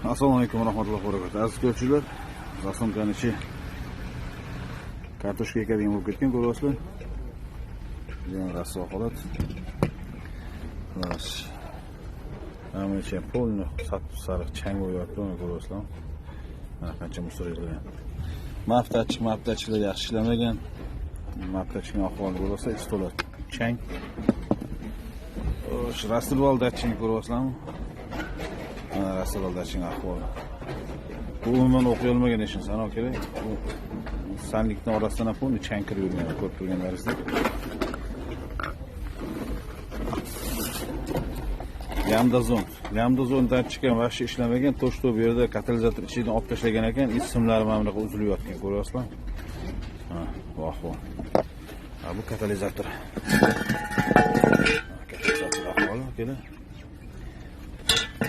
Assalomu alaykum va rahmatullohi va barakatuh. Aziz ko'ruvchilar, zaslomkani ichi kartoshka ekadigan bo'lib ketgan, ko'ryapsizlar. Yana rasvo holat. Xo'sh. Mana ichi polni sariq chang bo'lyapti, uni ko'ryapsizlar. Mana qancha musor yig'ilgan. Maftachilar yaxshi ishlamagan. Maftachining ahvoli ko'ryapsiz, ichi to'la chang. Xo'sh, rastrval datchini ko'ryapsizlarmi? Rastrval datchini ahvoli. Bu umuman o'qiy olmagan ishni sanoq kerak. Bu sanlikning orasidan ham uni chang kirib yurgan, ko'rib turganlaringizda. Lambda zon datchikam vaqti ishlamagan, to'shto bu yerda katalizator ichidan olib tashlagan ekan, ismlari mana bunaqa uzilyotgan, ko'ryapsizlar? Ha, voh. Bu katalizator. Katalizator ahvoli, keling.